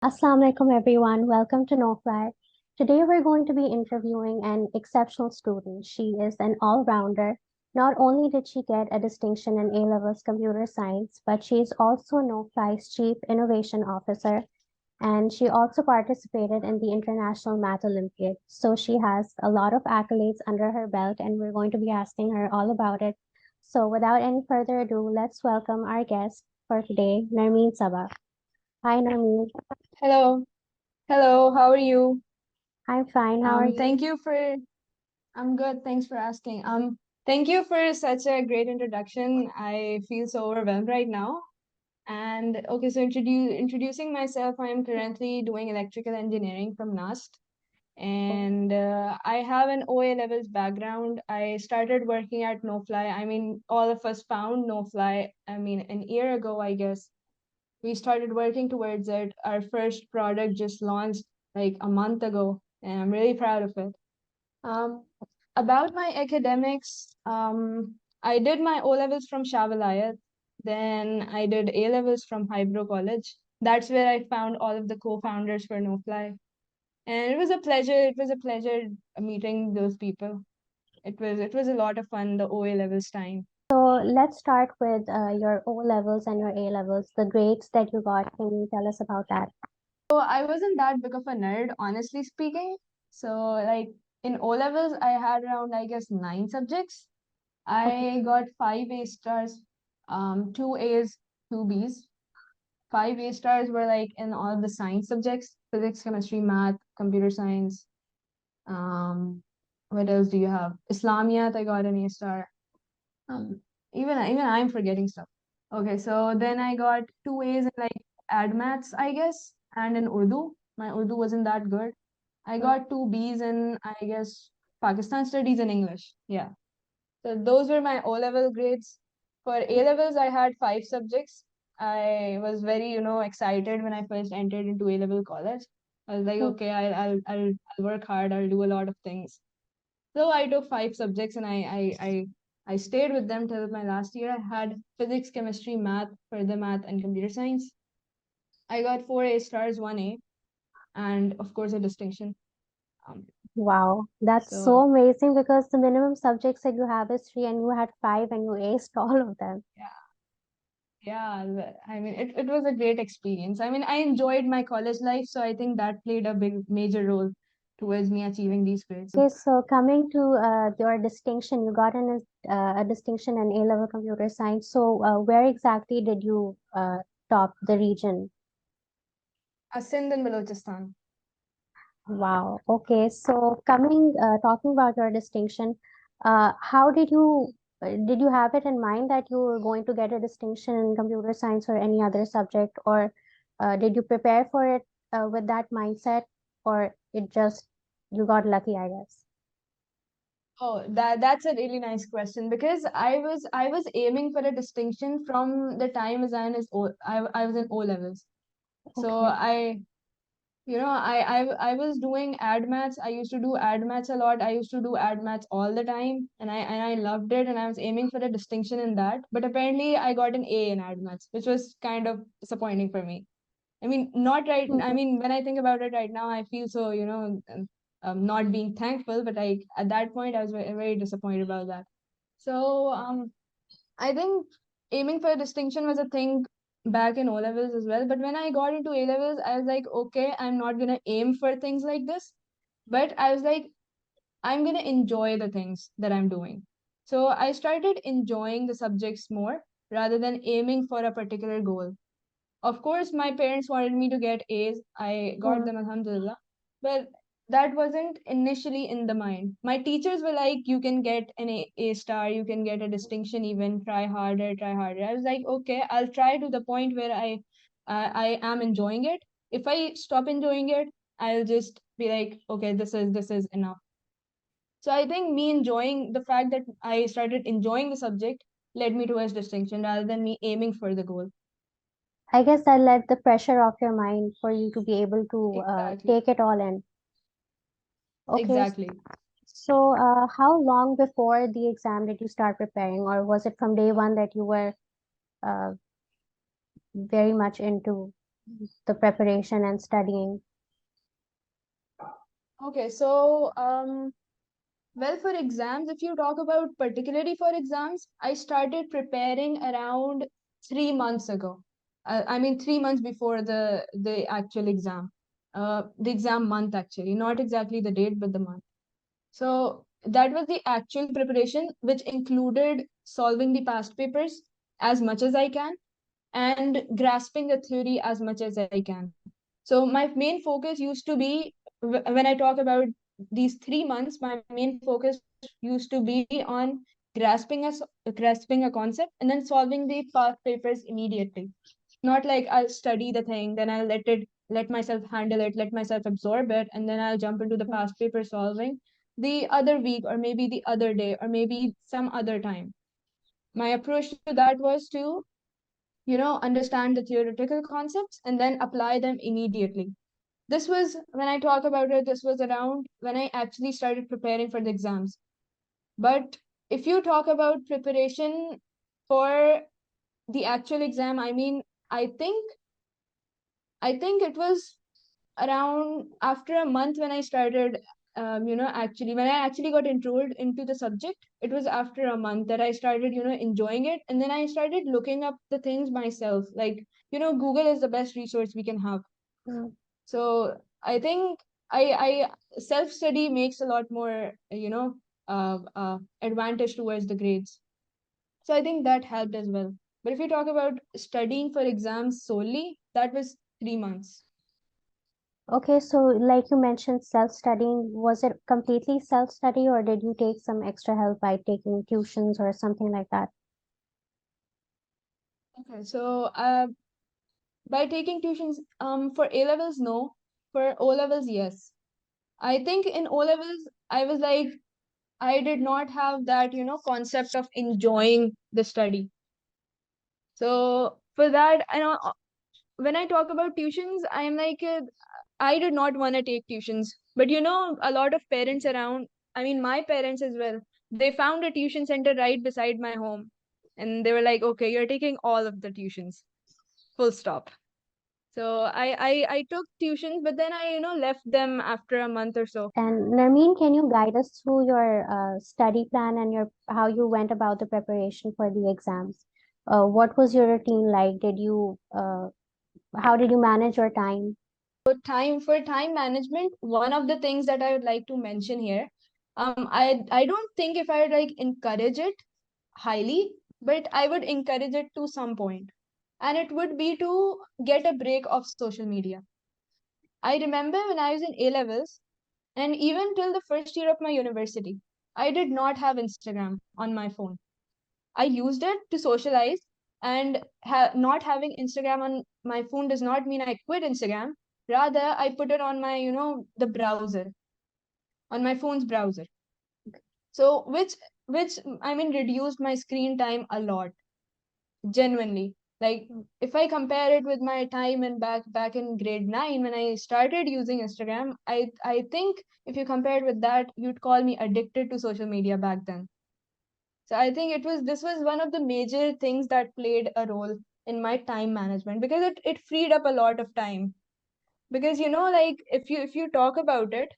Assalamu alaikum everyone. Welcome to Knowfly. Today we're going to be interviewing an exceptional student. She is an all-rounder. Not only did she get a distinction in A-levels computer science, but she is also Knowfly's Chief Innovation Officer, and she also participated in the International Math Olympiad. So she has a lot of accolades under her belt, and we're going to be asking her all about it. So without any further ado, let's welcome our guest for today, Narmeen Sabah. Hi, Narmeen. Hello. Hello, how are you? I'm fine. How are you? Thank you for I'm good. Thanks for asking. Thank you for such a great introduction. I feel so overwhelmed right now. And okay, so introducing myself, I am currently doing electrical engineering from NAST, and I have an OA levels background. I started working at Knowfly. I mean, all of us found Knowfly, I mean, an year ago, I guess. We started working towards it. Our first product just launched like a month ago, and I'm really proud of it. Um, about my academics, I did my O levels from Shah Wilayat, then I did A levels from Hybro College. That's where I found all of the co-founders for NoFly, and it was a pleasure. It was a pleasure meeting those people. It was a lot of fun. The OA levels time. So let's start with your O levels and your A levels, the grades that you got. Can you tell us about that? So I wasn't that big of a nerd, honestly speaking. So like in O levels, I had around I guess 9 subjects. Okay. I got 5 A stars, 2 A's, 2 B's. 5 A stars were like in all of the science subjects: physics, chemistry, math, computer science. Um, what else do you have? Islamiyat, I got an A star. Um, even I'm forgetting stuff. Okay, so then I got 2 A's in like ad maths, I guess, and in Urdu. My Urdu wasn't that good. I got 2 B's in, I guess, Pakistan studies and English. Yeah. So those were my O level grades. For A levels, I had 5 subjects. I was very, excited when I first entered into A level college. I was like, Mm. okay, I'll work hard. I'll do a lot of things. So I took 5 subjects and I stayed with them till my last year. I had physics, chemistry, math, further math, and computer science. I got 4 A stars, 1 A, and of course a distinction. Um, Wow, that's so so amazing because the minimum subjects that you have is three, and you had five, and you aced all of them. yeah, yeah. I mean, it was a great experience. I mean, I enjoyed my college life, so I think that played a big major role towards me achieving these grades. Okay, so coming to your distinction, you got a distinction in A-level computer science. So where exactly did you top the region? Sindh and Balochistan. Wow. Okay. So talking about your distinction, how did you have it in mind that you were going to get a distinction in computer science or any other subject, or did you prepare for it with that mindset, or it just you got lucky, I guess? Oh, that's a really nice question because I was aiming for a distinction from the time as I was in O levels. So Okay. I was doing ad maths. I used to do ad maths a lot. I used to do ad maths all the time, and I loved it, and I was aiming for a distinction in that. But apparently, I got an A in ad maths, which was kind of disappointing for me. I mean, not right. I Mhm. mean, when I think about it right now, I feel so, not being thankful. But at that point, I was very, very disappointed about that. So, I think aiming for a distinction was a thing back in O levels as well. But when I got into A levels, I was like, okay, I'm not gonna aim for things like this. But I was like, I'm gonna enjoy the things that I'm doing. So I started enjoying the subjects more rather than aiming for a particular goal. Of course, my parents wanted me to get A's. I got Mm. them, alhamdulillah. But that wasn't initially in the mind. My teachers were like, you can get an A star, you can get a distinction even, try harder, try harder. I was like, okay, I'll try to the point where I am enjoying it. If I stop enjoying it, I'll just be like, okay, this is enough. So I think me enjoying the fact that I started enjoying the subject led me towards distinction rather than me aiming for the goal. I guess that let the pressure off your mind for you to be able to Exactly. take it all in. Okay. Exactly. So, how long before the exam did you start preparing, or was it from day one that you were uh, very much into? the preparation and studying? Okay, so well, for exams, if you talk about particularly for exams, I started preparing around 3 months ago. I mean, 3 months before the actual exam, the exam month actually, not exactly the date, but the month. So that was the actual preparation, which included solving the past papers as much as I can and grasping the theory as much as I can. So my main focus used to be when I talk about these 3 months, my main focus used to be on grasping a grasping a concept and then solving the past papers immediately. Not like I'll study the thing, then I'll let myself handle it, let myself absorb it, and then I'll jump into the past paper solving the other week or maybe the other day or maybe some other time. My approach to that was to understand the theoretical concepts and then apply them immediately. This was, when I talk about it, this was around when I actually started preparing for the exams. But if you talk about preparation for the actual exam, I mean, I think I think it was around after a month when I started, actually, when I actually got enrolled into the subject, it was after a month that I started, enjoying it. And then I started looking up the things myself. Like, Google is the best resource we can have. Mm. So I think I self-study makes a lot more, advantage towards the grades. So I think that helped as well. But if you talk about studying for exams solely, that was 3 months. Okay, so like you mentioned, self-studying, was it completely self-study or did you take some extra help by taking tuitions or something like that? Okay, so by taking tuitions, for A levels, no. For O levels, yes. I think in O levels, I was like, I did not have that, concept of enjoying the study. So for that, I know when I talk about tuitions, I'm like, I did not want to take tuitions. But a lot of parents around, I mean, my parents as well, they found a tuition center right beside my home. And they were like, okay, you're taking all of the tuitions, full stop. So I took tuitions, but then I, left them after a month or so. And Narmeen, can you guide us through your study plan and your how you went about the preparation for the exams? What was your routine like? How did you manage your time? For time management, one of the things that I would like to mention here, I don't think if I would like encourage it highly, but I would encourage it to some point. And it would be to get a break of social media. I remember when I was in A levels, and even till the first year of my university, I did not have Instagram on my phone. I used it to socialize, and not having Instagram on my phone does not mean I quit Instagram. Rather, I put it on my, the browser, on my phone's browser. So, which I mean, reduced my screen time a lot, genuinely. Like, if I compare it with my time in back in grade 9 when I started using Instagram, I think if you compare it with that, you'd call me addicted to social media back then. So I think this was one of the major things that played a role in my time management because it freed up a lot of time. Because like if you talk about it,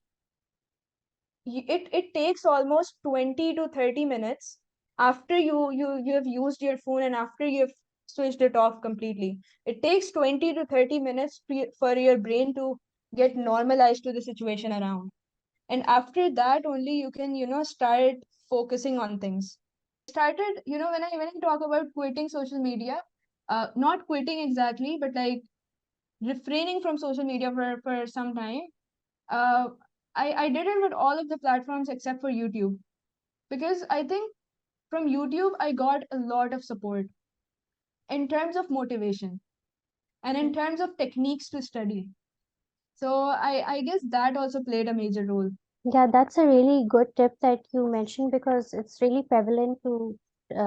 it takes almost 20 to 30 minutes after you have used your phone and after you've switched it off completely. It takes 20 to 30 minutes for your brain to get normalized to the situation around. And after that only you can start focusing on things. Started, when I talk about quitting social media, not quitting exactly, but like refraining from social media for some time. uh, I did it with all of the platforms except for YouTube, because I think from YouTube I got a lot of support in terms of motivation and in terms of techniques to study. So I guess that also played a major role. Yeah, that's a really good tip that you mentioned because it's really prevalent to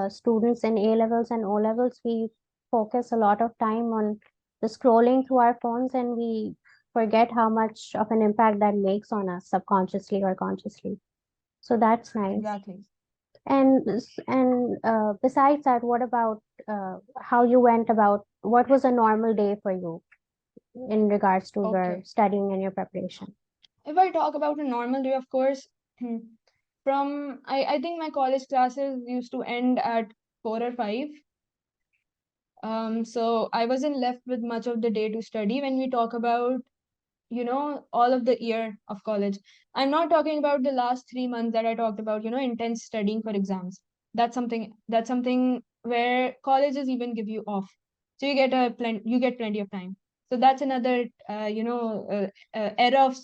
students in A levels and O levels. We focus a lot of time on the scrolling through our phones and we forget how much of an impact that makes on us subconsciously or consciously. So that's nice. Exactly. And besides that, what about how you went about what was a normal day for you? in regards to your Okay. studying and your preparation? If I talk about a normal day, of course, from I think my college classes used to end at 4 or 5. So I wasn't left with much of the day to study. When we talk about, all of the year of college, I'm not talking about the last 3 months that I talked about, intense studying for exams. That's something where colleges even give you off, so you get plenty of time. So that's another era of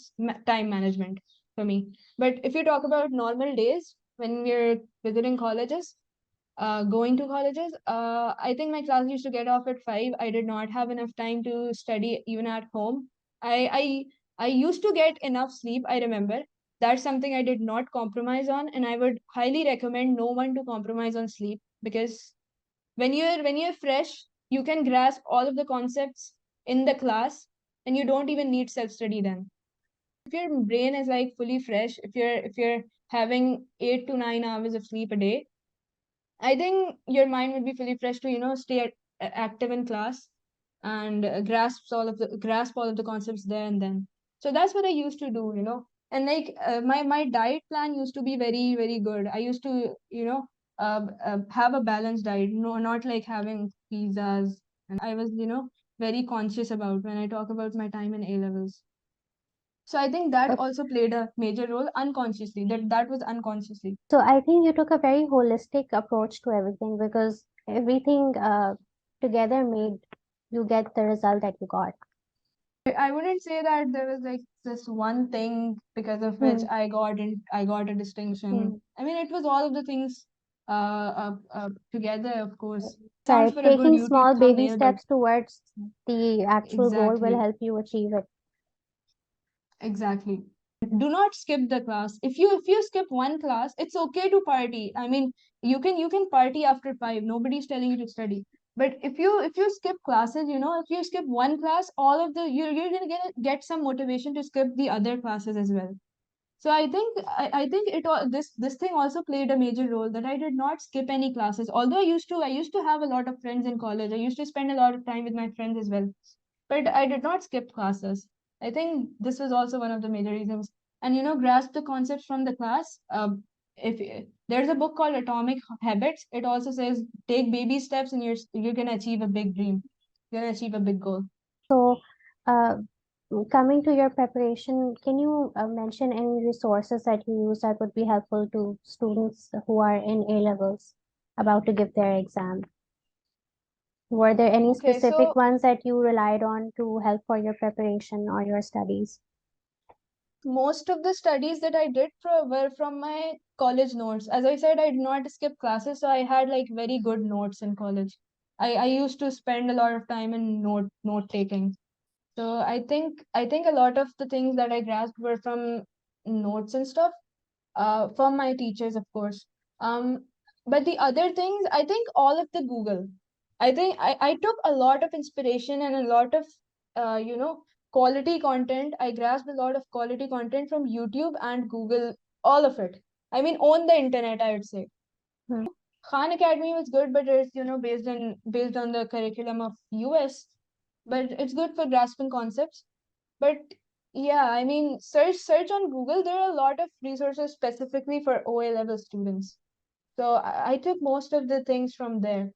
time management for me. But if you talk about normal days when we're visiting colleges, going to colleges, I think my class used to get off at 5. I did not have enough time to study even at home. I used to get enough sleep, I remember. That's something I did not compromise on, and I would highly recommend no one to compromise on sleep, because when you're fresh, you can grasp all of the concepts in the class, and you don't even need self study then. If your brain is like fully fresh, if you're having 8 to 9 hours of sleep a day, I think your mind would be fully fresh to, stay active in class, and grasp all of the concepts there and then. So that's what I used to do, And like, my diet plan used to be very very good. I used to, have a balanced diet, no, not like having pizzas. And I was, very conscious about when I talk about my time in A levels. So I think that Okay. also played a major role unconsciously. That was unconsciously. So I think you took a very holistic approach to everything because everything together made you get the result that you got. I wouldn't say that there was like this one thing because of which Hmm. I got a distinction. Hmm. I mean, it was all of the things together, of course. Sounds Right. for a good Taking YouTube small baby thumbnail, but steps towards the actual goal will exactly, help you achieve it. exactly. Do not skip the class. If you skip one class, it's okay to party. I mean, you can party after 5. Nobody's telling you to study. But if you skip classes, if you skip one class, all of the you're gonna get some motivation to skip the other classes as well. So I think it all this thing also played a major role, that I did not skip any classes. Although I used to have a lot of friends in college. I used to spend a lot of time with my friends as well. But I did not skip classes. I think this was also one of the major reasons. And grasp the concepts from the class. If there's a book called Atomic Habits, it also says take baby steps and you're gonna achieve a big dream. You're gonna achieve a big goal. So, uh, coming to your preparation, can you mention any resources that you use that would be helpful to students who are in A levels about to give their exam? Were there any Okay, specific so ones that you relied on to help for your preparation or your studies? most of the studies that I did were from my college notes. As I said, I did not skip classes, so I had like very good notes in college. I used to spend a lot of time in note taking. So I think a lot of the things that I grasped were from notes and stuff, from my teachers, of course. Um, but the other things, I think all of the Google. I think I took a lot of inspiration and a lot of, quality content. I grasped a lot of quality content from YouTube and Google, all of it. I mean, on the internet, I would say. Hmm. Khan Academy was good, but it's, based on the curriculum of US. But it's good for grasping concepts. But yeah, I mean, search on Google. There are a lot of resources specifically for OA level students. So I took most of the things from there.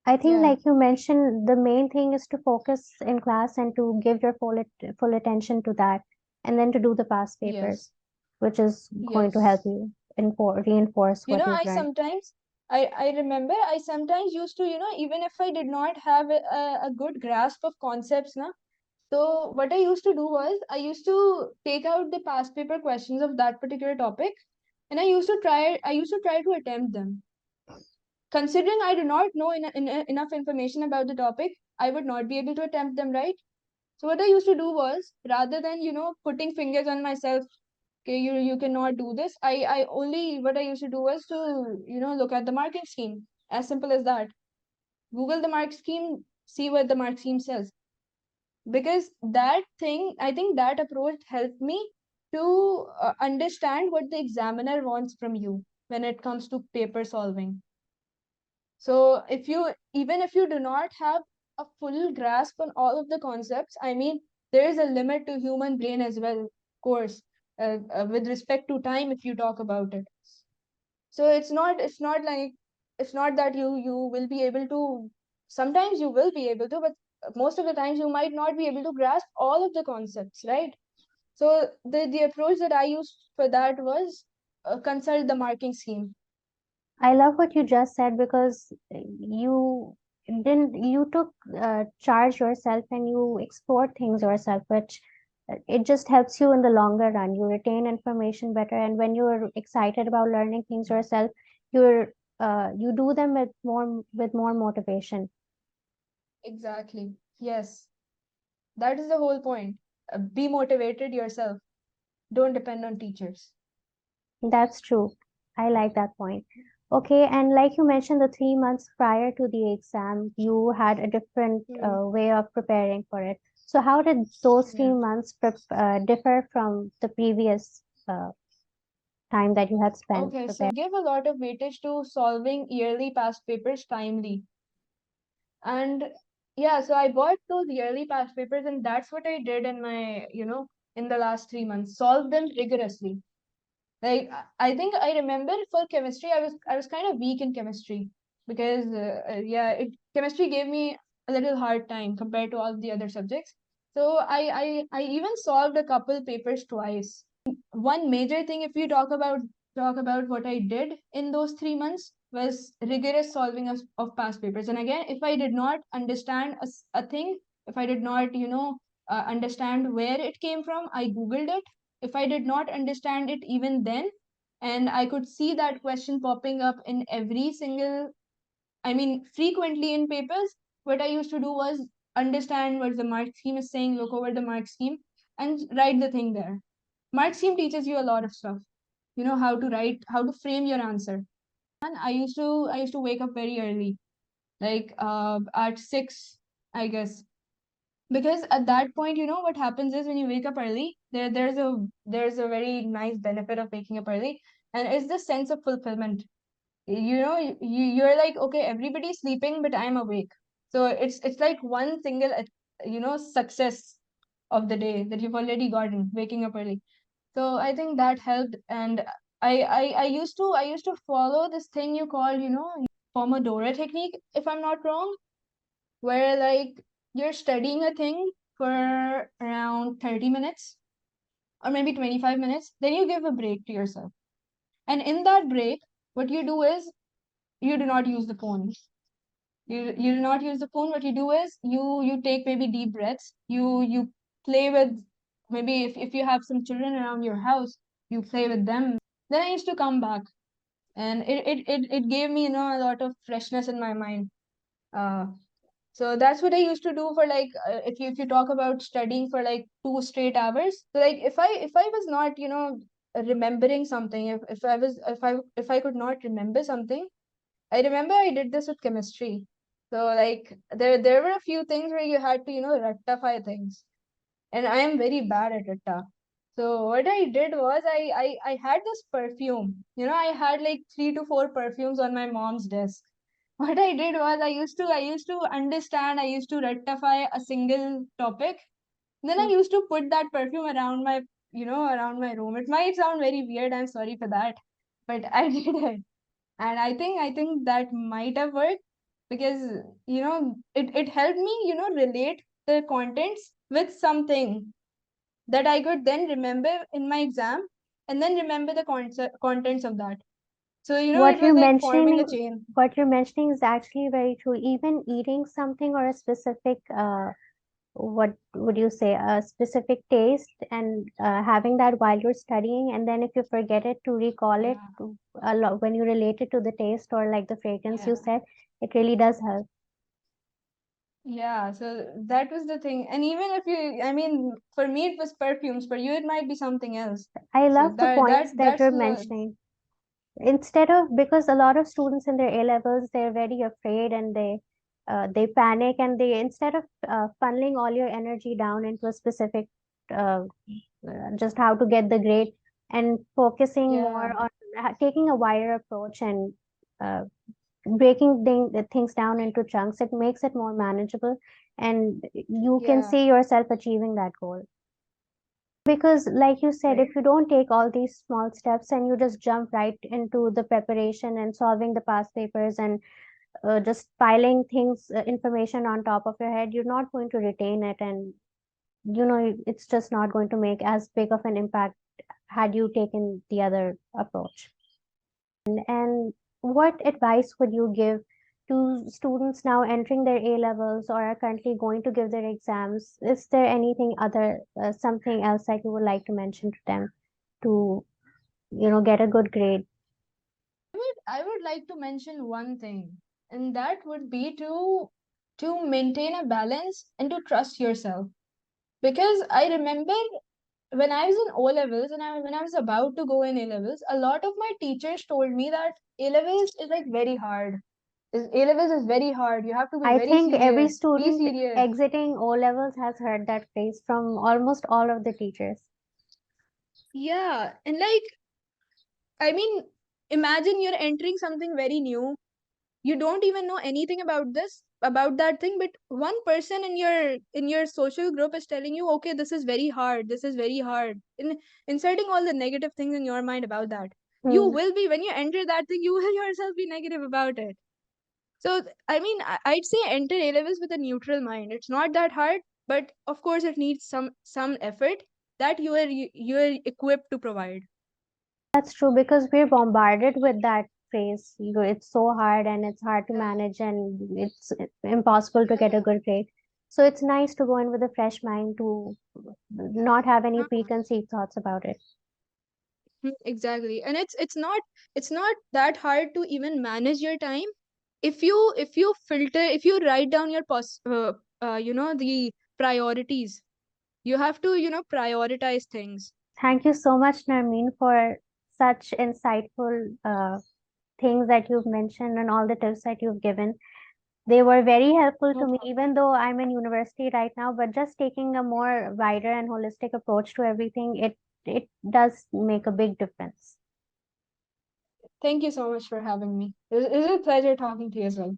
I think, Yeah. like you mentioned, the main thing is to focus in class and to give your full attention to that, and then to do the past papers, Yes. which is going to help Yes. you reinforce You what know, you've I learned. sometimes I remember I sometimes used to, even if I did not have a good grasp of concepts, na. So what I used to do was I used to take out the past paper questions of that particular topic, and I used to try to attempt them. Considering I do not know enough information about the topic, I would not be able to attempt them, right? So what I used to do was, rather than putting fingers on myself, okay, you cannot do this. I only what I used to do was to look at the marking scheme. As simple as that. Google the mark scheme, see what the mark scheme says. Because that thing, I think that approach helped me to understand what the examiner wants from you when it comes to paper solving. So if you even if you do not have a full grasp on all of the concepts. I mean, there is a limit to human brain as well, of course, with respect to time, if you talk about it. So it's not like, it's not that you will be able to, sometimes you will be able to, but most of the times you might not be able to grasp all of the concepts, right? So the approach that I used for that was, consult the marking scheme. I love what you just said because you took charge yourself and you explored things yourself, which it just helps you in the longer run. You retain information better, and when you're excited about learning things yourself, you're you do them with more motivation. Exactly, yes, that is the whole point. Be motivated yourself, don't depend on teachers. That's true. I like that point. Okay, and like you mentioned, the 3 months prior to the exam, you had a different Hmm. way of preparing for it. So, how did those three Yeah. months differ from the previous time that you had spent Okay, so preparing? give a lot of weightage to solving yearly past papers timely. And yeah, so I bought those yearly past papers, and that's what I did in my, in the last 3 months, solve them rigorously. Like I think I remember for chemistry, I was kind of weak in chemistry because yeah, chemistry gave me a little hard time compared to all the other subjects. So I even solved a couple papers twice. One major thing, if you talk about what I did in those 3 months, was rigorous solving of past papers. And again, if I did not understand a thing, if I did not understand where it came from, I googled it. If I did not understand it even then, and I could see that question popping up in every single, I mean, frequently in papers, what I used to do was understand what the mark scheme is saying, look over the mark scheme, and write the thing there. Mark scheme teaches you a lot of stuff. You know how to write, how to frame your answer. And I used to wake up very early, like at 6, I guess, because at that point, what happens is when you wake up early, there's a very nice benefit of waking up early, and it's the sense of fulfillment. You're like, okay, everybody's sleeping but I'm awake. So it's like one single success of the day that you've already gotten, waking up early. So I think that helped. And I used to follow this thing you call, Pomodoro technique, if I'm not wrong, where like you're studying a thing for around 30 minutes or maybe 25 minutes, then you give a break to yourself. And in that break, what you do is you do not use the phone. You do not use the phone. What you do is you take maybe deep breaths. You play with, maybe if you have some children around your house, you play with them. Then I used to come back, and it gave me, a lot of freshness in my mind. Uh, So that's what I used to do for like, if you talk about studying for like 2 straight hours. So like if I was not, remembering something, if I could not remember something, I remember I did this with chemistry. So like there were a few things where you had to, rectify things, and I am very bad at it. So what I did was I had this perfume. I had like 3 to 4 perfumes on my mom's desk. What I did was I used to understand, I used to rectify a single topic. Then I used to put that perfume around my room. It might sound very weird, I'm sorry for that, but I did it. And I think that might have worked because it helped me, relate the contents with something that I could then remember in my exam, and then remember the contents of that. So What it was you're like forming a mentioning, chain. what you're mentioning is actually very true. Even eating something or a specific what would you say, a specific taste, and having that while you're studying, and then if you forget it, to recall it Yeah. a lot when you relate it to the taste or like the fragrance you Yeah. said, it really does help. Yeah, so that was the thing. And even if I mean, for me it was perfumes, for you it might be something else. I So love the that that points that that's you're the mentioning. Instead of, because a lot of students in their A levels, they're very afraid and they panic, and they, instead of funneling all your energy down into a specific uh, just how to get the grade, and focusing more yeah. on taking a wider approach and uh, breaking things down into chunks, it makes it more manageable, and you can Yeah, see yourself achieving that goal. Because, like you said, right. if you don't take all these small steps and you just jump right into the preparation and solving the past papers and just piling things, information on top of your head, you're not going to retain it, and it's just not going to make as big of an impact had you taken the other approach. And what advice would you give to students now entering their A levels or are currently going to give their exams? Is there anything other, something else that you would like to mention to them to, get a good grade? I would like to mention one thing, and that would be to maintain a balance and to trust yourself. Because I remember when I was in O levels and when I was about to go in A levels, a lot of my teachers told me that A levels is like very hard. A levels is very hard. You have to be I very think every serious. Be student serious. exiting O levels has heard that phrase from almost all of the teachers. Yeah, and like I mean, imagine you're entering something very new. You don't even know anything about that thing, but one person in your social group is telling you, okay, this is very hard, this is very hard, in inserting all the negative things in your mind about that. You Hmm. will be, when you enter that thing, you will yourself be negative about it. So I mean, I'd say enter A levels with a neutral mind. It's not that hard, but of course it needs some effort that you are equipped to provide. That's true because we're bombarded with that phrase. It's so hard and it's hard to Yeah, manage and it's impossible to get a yeah. good grade. So it's nice to go in with a fresh mind to not have any Uh-huh. preconceived thoughts about it. Exactly, and it's not that hard to even manage your time if you write down your the priorities. You have to prioritize things. Thank you so much, Narmeen, for such insightful things that you've mentioned and all the tips that you've given. They were very helpful No to me, problem. even though I'm in university right now, but just taking a more wider and holistic approach to everything, it does make a big difference. Thank you so much for having me. It was a pleasure talking to you as well.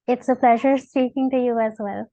It's a pleasure speaking to you as well.